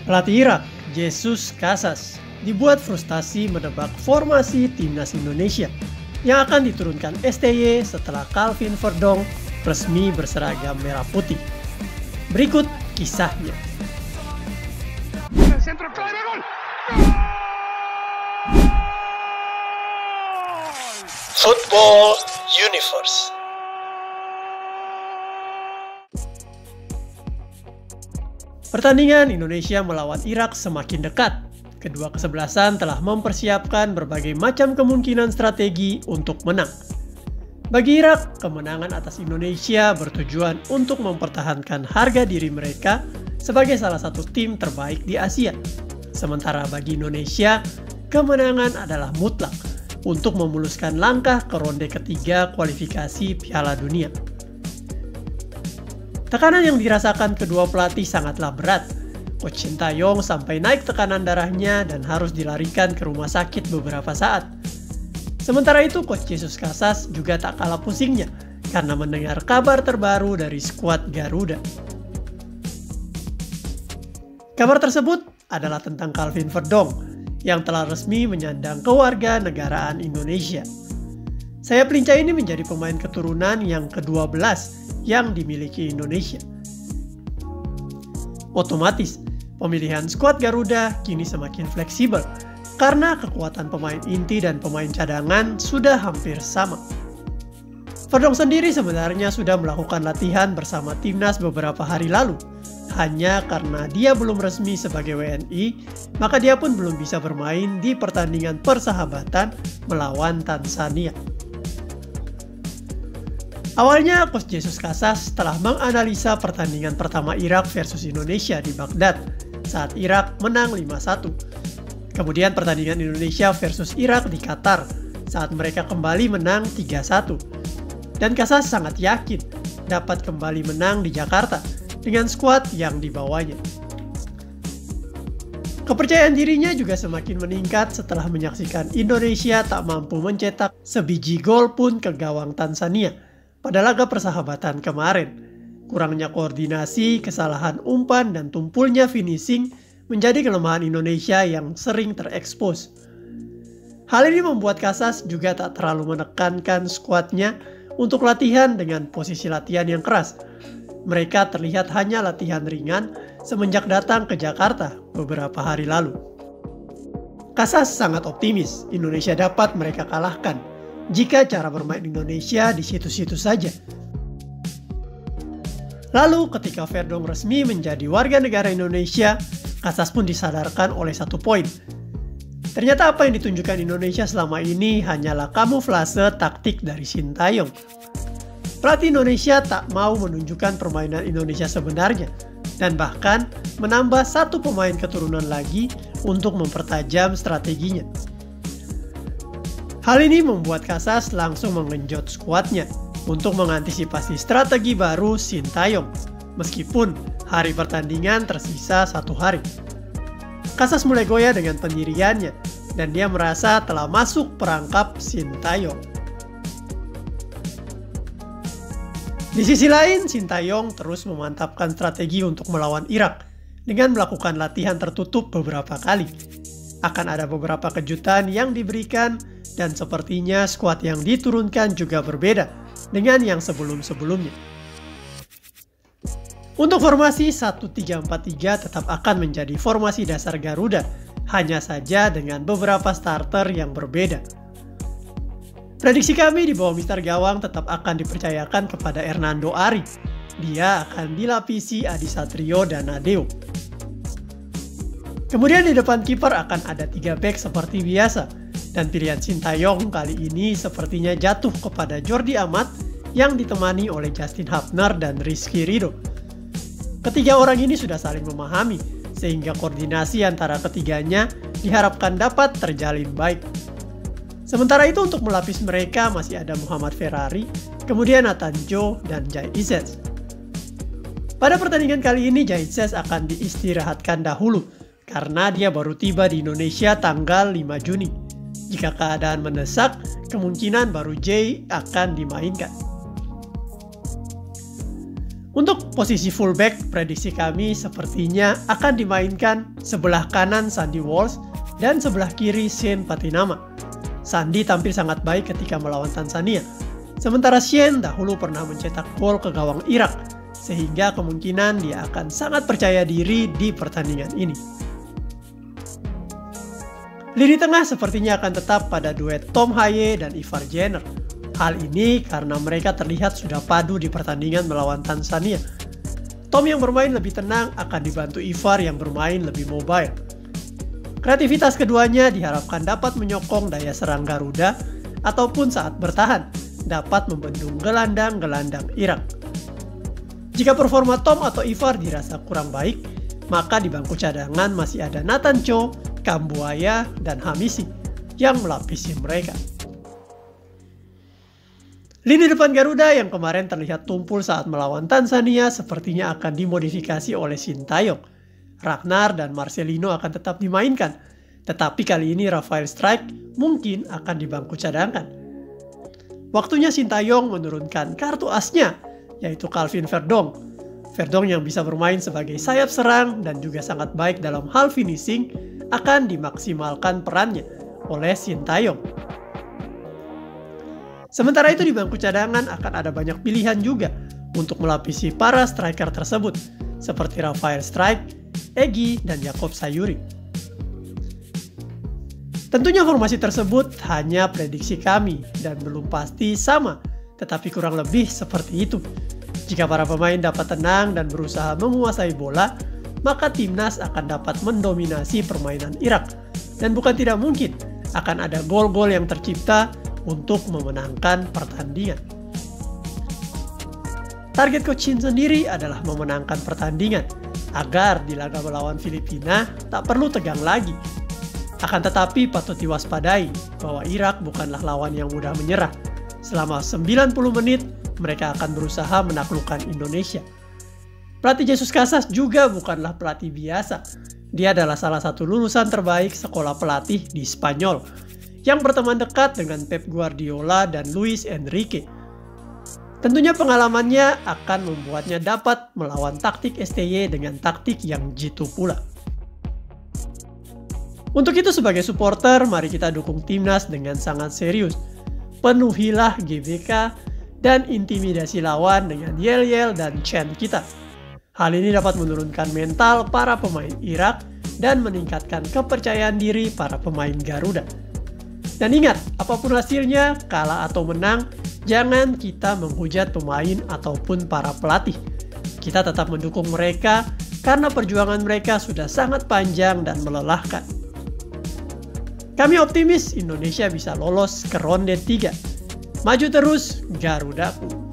Pelatih Irak, Jesus Casas, dibuat frustasi menebak formasi timnas Indonesia yang akan diturunkan STY setelah Calvin Verdong resmi berseragam merah putih. Berikut kisahnya. Football Universe. Pertandingan Indonesia melawan Irak semakin dekat. Kedua kesebelasan telah mempersiapkan berbagai macam kemungkinan strategi untuk menang. Bagi Irak, kemenangan atas Indonesia bertujuan untuk mempertahankan harga diri mereka sebagai salah satu tim terbaik di Asia. Sementara bagi Indonesia, kemenangan adalah mutlak untuk memuluskan langkah ke ronde ketiga kualifikasi Piala Dunia. Tekanan yang dirasakan kedua pelatih sangatlah berat. Coach Sintayong sampai naik tekanan darahnya dan harus dilarikan ke rumah sakit beberapa saat. Sementara itu Coach Jesus Casas juga tak kalah pusingnya karena mendengar kabar terbaru dari skuad Garuda. Kabar tersebut adalah tentang Calvin Verdong yang telah resmi menyandang kewarganegaraan Indonesia. Sayap lincah ini menjadi pemain keturunan yang ke-12 yang dimiliki Indonesia. Otomatis, pemilihan skuad Garuda kini semakin fleksibel karena kekuatan pemain inti dan pemain cadangan sudah hampir sama. Verdong sendiri sebenarnya sudah melakukan latihan bersama timnas beberapa hari lalu. Hanya karena dia belum resmi sebagai WNI, maka dia pun belum bisa bermain di pertandingan persahabatan melawan Tanzania. Awalnya, Coach Jesus Casas telah menganalisa pertandingan pertama Irak versus Indonesia di Baghdad saat Irak menang 5-1. Kemudian pertandingan Indonesia versus Irak di Qatar saat mereka kembali menang 3-1. Dan Casas sangat yakin dapat kembali menang di Jakarta dengan skuad yang dibawanya. Kepercayaan dirinya juga semakin meningkat setelah menyaksikan Indonesia tak mampu mencetak sebiji gol pun ke gawang Tanzania pada laga persahabatan kemarin. Kurangnya koordinasi, kesalahan umpan, dan tumpulnya finishing menjadi kelemahan Indonesia yang sering terekspos. Hal ini membuat Casas juga tak terlalu menekankan skuadnya untuk latihan dengan posisi latihan yang keras. Mereka terlihat hanya latihan ringan semenjak datang ke Jakarta beberapa hari lalu. Casas sangat optimis Indonesia dapat mereka kalahkan jika cara bermain Indonesia di situ-situ saja. Lalu ketika Verdong resmi menjadi warga negara Indonesia, Casas pun disadarkan oleh satu poin. Ternyata apa yang ditunjukkan Indonesia selama ini hanyalah kamuflase taktik dari Sintayong. Pelatih Indonesia tak mau menunjukkan permainan Indonesia sebenarnya dan bahkan menambah satu pemain keturunan lagi untuk mempertajam strateginya. Hal ini membuat Casas langsung mengenjot skuadnya untuk mengantisipasi strategi baru Sintayong, meskipun hari pertandingan tersisa 1 hari. Casas mulai goyah dengan pendiriannya, dan dia merasa telah masuk perangkap Sintayong. Di sisi lain, Sintayong terus memantapkan strategi untuk melawan Irak dengan melakukan latihan tertutup beberapa kali. Akan ada beberapa kejutan yang diberikan, dan sepertinya skuad yang diturunkan juga berbeda dengan yang sebelum-sebelumnya. Untuk formasi 1-3-4-3 tetap akan menjadi formasi dasar Garuda, hanya saja dengan beberapa starter yang berbeda. Prediksi kami di bawah Mister Gawang tetap akan dipercayakan kepada Hernando Ari. Dia akan dilapisi Adi Satrio dan Nadeo. Kemudian di depan kiper akan ada 3 bek seperti biasa. Dan pilihan Sintayong kali ini sepertinya jatuh kepada Jordi Amat yang ditemani oleh Justin Hapner dan Rizky Ridho. Ketiga orang ini sudah saling memahami, sehingga koordinasi antara ketiganya diharapkan dapat terjalin baik. Sementara itu untuk melapis mereka masih ada Muhammad Ferrari, kemudian Nathan Joe, dan Jai Ises. Pada pertandingan kali ini Jai Ises akan diistirahatkan dahulu karena dia baru tiba di Indonesia tanggal 5 Juni. Jika keadaan mendesak, kemungkinan baru Jay akan dimainkan. Untuk posisi fullback, prediksi kami sepertinya akan dimainkan sebelah kanan Sandy Walsh dan sebelah kiri Shane Patinama. Sandy tampil sangat baik ketika melawan Tanzania, sementara Shane dahulu pernah mencetak gol ke gawang Irak, sehingga kemungkinan dia akan sangat percaya diri di pertandingan ini. Lini tengah sepertinya akan tetap pada duet Tom Haye dan Ivar Jenner. Hal ini karena mereka terlihat sudah padu di pertandingan melawan Tanzania. Tom yang bermain lebih tenang akan dibantu Ivar yang bermain lebih mobile. Kreativitas keduanya diharapkan dapat menyokong daya serang Garuda ataupun saat bertahan dapat membendung gelandang-gelandang Irak. Jika performa Tom atau Ivar dirasa kurang baik, maka di bangku cadangan masih ada Nathan Cho, Kambuaya, dan Hamisi yang melapisi mereka. Lini depan Garuda yang kemarin terlihat tumpul saat melawan Tanzania sepertinya akan dimodifikasi oleh Sintayong. Ragnar dan Marcelino akan tetap dimainkan, tetapi kali ini Rafael Struijk mungkin akan di bangku cadangan. Waktunya Sintayong menurunkan kartu asnya, yaitu Calvin Verdong. Verdong yang bisa bermain sebagai sayap serang dan juga sangat baik dalam hal finishing akan dimaksimalkan perannya oleh Sintayong. Sementara itu di bangku cadangan akan ada banyak pilihan juga untuk melapisi para striker tersebut, seperti Rafael Struijk, Egy, dan Jakob Sayuri. Tentunya formasi tersebut hanya prediksi kami dan belum pasti sama, tetapi kurang lebih seperti itu. Jika para pemain dapat tenang dan berusaha menguasai bola, maka timnas akan dapat mendominasi permainan Irak. Dan bukan tidak mungkin akan ada gol-gol yang tercipta untuk memenangkan pertandingan. Target Coach Shin sendiri adalah memenangkan pertandingan agar di laga melawan Filipina tak perlu tegang lagi. Akan tetapi patut diwaspadai bahwa Irak bukanlah lawan yang mudah menyerah. Selama 90 menit mereka akan berusaha menaklukkan Indonesia. Pelatih Jesus Casas juga bukanlah pelatih biasa. Dia adalah salah satu lulusan terbaik sekolah pelatih di Spanyol yang berteman dekat dengan Pep Guardiola dan Luis Enrique. Tentunya pengalamannya akan membuatnya dapat melawan taktik STY dengan taktik yang jitu pula. Untuk itu sebagai supporter, mari kita dukung timnas dengan sangat serius. Penuhilah GBK dan intimidasi lawan dengan yel-yel dan chant kita. Hal ini dapat menurunkan mental para pemain Irak dan meningkatkan kepercayaan diri para pemain Garuda. Dan ingat, apapun hasilnya, kalah atau menang, jangan kita menghujat pemain ataupun para pelatih. Kita tetap mendukung mereka karena perjuangan mereka sudah sangat panjang dan melelahkan. Kami optimis Indonesia bisa lolos ke ronde 3. Maju terus, Garudaku!